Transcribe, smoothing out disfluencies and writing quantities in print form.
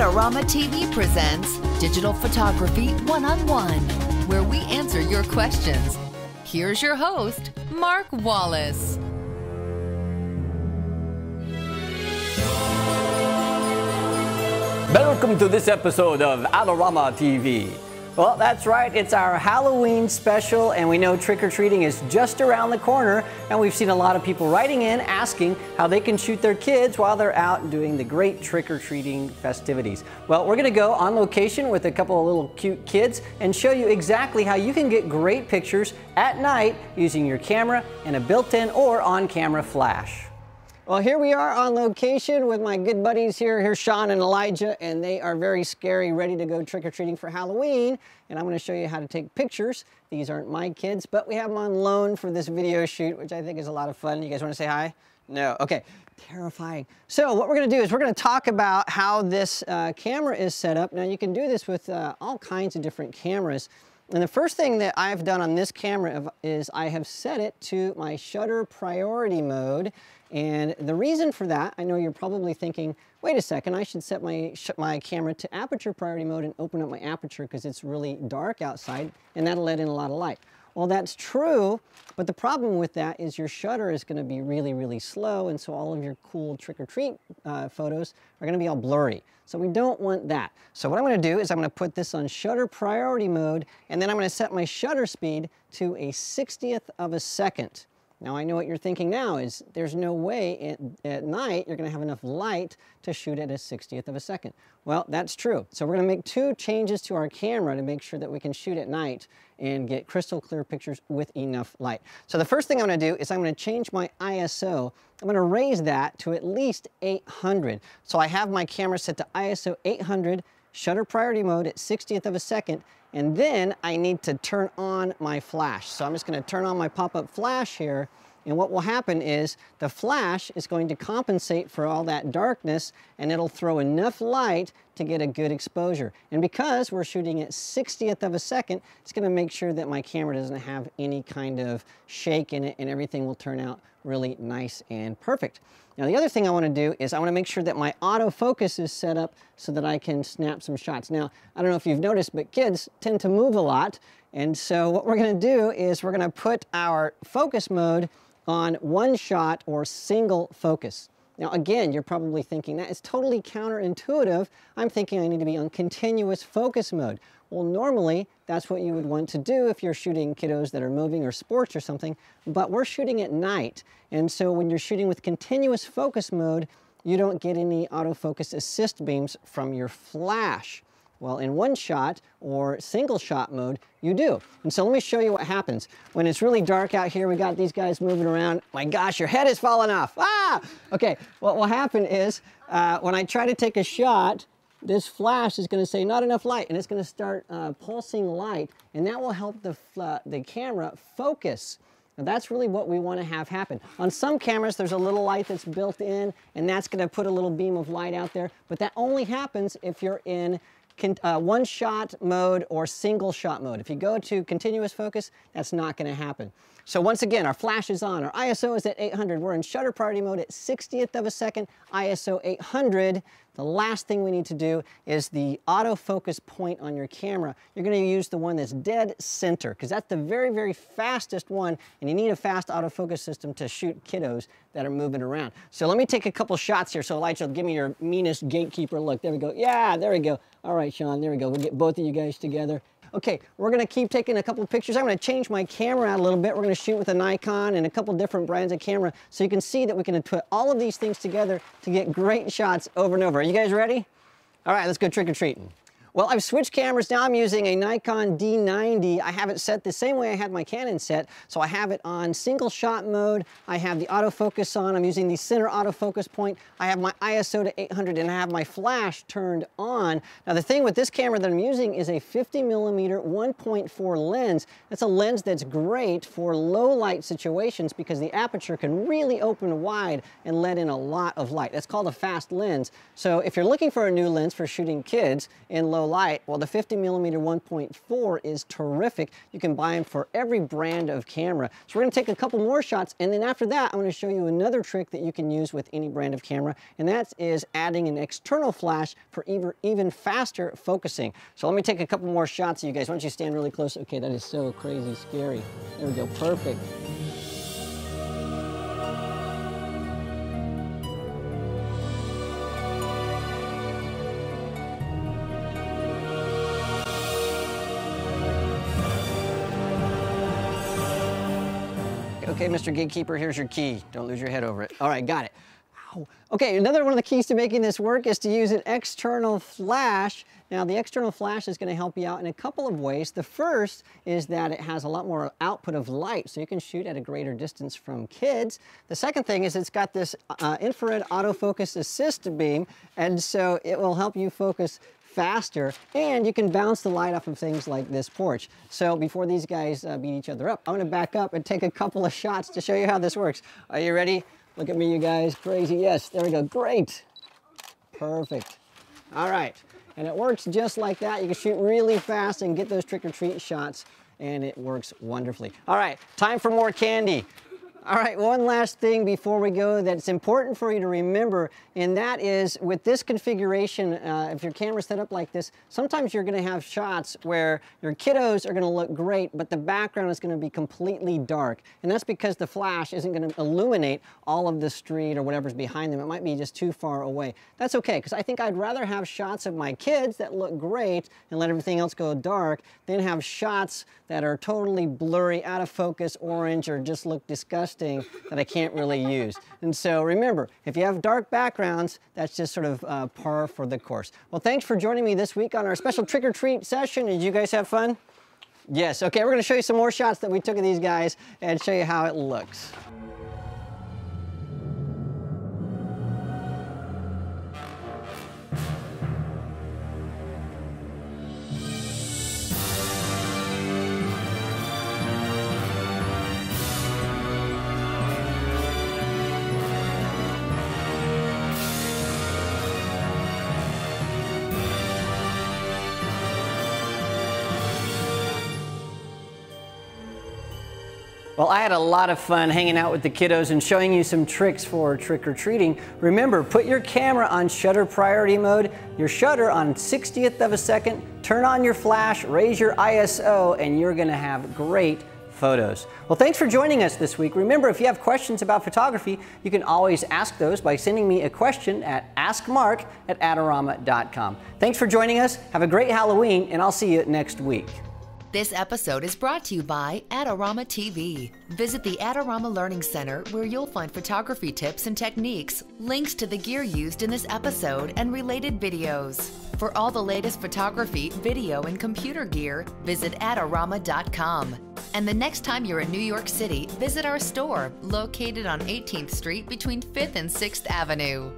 Adorama TV presents Digital Photography One-on-One, where we answer your questions. Here's your host, Mark Wallace. Welcome to this episode of Adorama TV. Well, that's right, it's our Halloween special, and we know trick-or-treating is just around the corner, and we've seen a lot of people writing in asking how they can shoot their kids while they're out doing the great trick-or-treating festivities. Well, we're gonna go on location with a couple of little cute kids and show you exactly how you can get great pictures at night using your camera and a built-in or on-camera flash. Well, here we are on location with my good buddies here. Here's Sean and Elijah, and they are very scary, ready to go trick-or-treating for Halloween. And I'm going to show you how to take pictures. These aren't my kids, but we have them on loan for this video shoot, which I think is a lot of fun. You guys want to say hi? No? Okay. Terrifying. So what we're going to do is we're going to talk about how this camera is set up. Now, you can do this with all kinds of different cameras. And the first thing that I've done on this camera is I have set it to my shutter priority mode. And the reason for that, I know you're probably thinking, wait a second, I should set my camera to aperture priority mode and open up my aperture because it's really dark outside and that'll let in a lot of light. Well, that's true, but the problem with that is your shutter is going to be really, really slow, and so all of your cool trick-or-treat photos are going to be all blurry. So we don't want that. So what I'm going to do is I'm going to put this on shutter priority mode, and then I'm going to set my shutter speed to a 60th of a second. Now, I know what you're thinking now is there's no way at night you're going to have enough light to shoot at a 60th of a second. Well, that's true. So we're going to make two changes to our camera to make sure that we can shoot at night and get crystal clear pictures with enough light. So the first thing I'm going to do is I'm going to change my ISO. I'm going to raise that to at least 800. So I have my camera set to ISO 800, shutter priority mode at 60th of a second, and then I need to turn on my flash. So I'm just going to turn on my pop-up flash here, and what will happen is the flash is going to compensate for all that darkness, and it'll throw enough light to get a good exposure. And because we're shooting at 60th of a second, it's going to make sure that my camera doesn't have any kind of shake in it, and everything will turn out really nice and perfect. Now, the other thing I want to do is I want to make sure that my autofocus is set up so that I can snap some shots. Now, I don't know if you've noticed, but kids tend to move a lot. And so what we're going to do is we're going to put our focus mode on one shot or single focus. Now, again, you're probably thinking that is totally counterintuitive. I'm thinking I need to be on continuous focus mode. Well, normally, that's what you would want to do if you're shooting kiddos that are moving or sports or something, but we're shooting at night. And so when you're shooting with continuous focus mode, you don't get any autofocus assist beams from your flash. Well, in one shot or single shot mode, you do. And so let me show you what happens. When it's really dark out here, we got these guys moving around. My gosh, your head is falling off. Ah! Okay, what will happen is when I try to take a shot, this flash is going to say not enough light, and it's going to start pulsing light, and that will help the camera focus. Now, that's really what we want to have happen. On some cameras, there's a little light that's built in, and that's going to put a little beam of light out there, but that only happens if you're in one shot mode or single shot mode. If you go to continuous focus, that's not going to happen. So once again, our flash is on, our ISO is at 800, we're in shutter priority mode at 60th of a second, ISO 800. The last thing we need to do is the autofocus point on your camera. You're going to use the one that's dead center, because that's the very, very fastest one, and you need a fast autofocus system to shoot kiddos that are moving around. So let me take a couple shots here. So Elijah, give me your meanest gatekeeper look. There we go. Yeah, there we go. All right, Sean, there we go. We'll get both of you guys together. Okay, we're going to keep taking a couple pictures. I'm going to change my camera out a little bit. We're going to shoot with a Nikon and a couple different brands of camera, so you can see that we can put all of these things together to get great shots over and over. Are you guys ready? All right, let's go trick-or-treating. Well, I've switched cameras. Now I'm using a Nikon D90. I have it set the same way I had my Canon set. So I have it on single shot mode. I have the autofocus on. I'm using the center autofocus point. I have my ISO to 800, and I have my flash turned on. Now the thing with this camera that I'm using is a 50mm 1.4 lens. That's a lens that's great for low light situations because the aperture can really open wide and let in a lot of light. That's called a fast lens. So if you're looking for a new lens for shooting kids in low low light. Well, the 50mm 1.4 is terrific. You can buy them for every brand of camera. So we're gonna take a couple more shots, and then after that, I'm gonna show you another trick that you can use with any brand of camera, and that is adding an external flash for even faster focusing. So let me take a couple more shots of you guys. Why don't you stand really close? Okay, that is so crazy scary. There we go, perfect. Okay, Mr. Gatekeeper, here's your key. Don't lose your head over it. All right, got it. Ow. Okay, another one of the keys to making this work is to use an external flash. Now, the external flash is going to help you out in a couple of ways. The first is that it has a lot more output of light, so you can shoot at a greater distance from kids. The second thing is it's got this infrared autofocus assist beam, and so it will help you focus faster, and you can bounce the light off of things like this porch. So before these guys beat each other up, I'm gonna back up and take a couple of shots to show you how this works. Are you ready? Look at me, you guys, crazy. Yes, there we go, great. Perfect. All right, and it works just like that. You can shoot really fast and get those trick-or-treat shots, and it works wonderfully. All right, time for more candy. All right, one last thing before we go that's important for you to remember, and that is with this configuration, if your camera's set up like this, sometimes you're gonna have shots where your kiddos are gonna look great, but the background is gonna be completely dark. And that's because the flash isn't gonna illuminate all of the street or whatever's behind them. It might be just too far away. That's okay, because I think I'd rather have shots of my kids that look great and let everything else go dark than have shots that are totally blurry, out of focus, orange, or just look disgusting that I can't really use. And so remember, if you have dark backgrounds, that's just sort of par for the course. Well, thanks for joining me this week on our special trick-or-treat session. Did you guys have fun? Yes, okay, we're gonna show you some more shots that we took of these guys and show you how it looks. Well, I had a lot of fun hanging out with the kiddos and showing you some tricks for trick-or-treating. Remember, put your camera on shutter priority mode, your shutter on 60th of a second, turn on your flash, raise your ISO, and you're gonna have great photos. Well, thanks for joining us this week. Remember, if you have questions about photography, you can always ask those by sending me a question at askmark@adorama.com. Thanks for joining us. Have a great Halloween, and I'll see you next week. This episode is brought to you by Adorama TV. Visit the Adorama Learning Center where you'll find photography tips and techniques, links to the gear used in this episode, and related videos. For all the latest photography, video, and computer gear, visit Adorama.com. And the next time you're in New York City, visit our store located on 18th Street between 5th and 6th Avenue.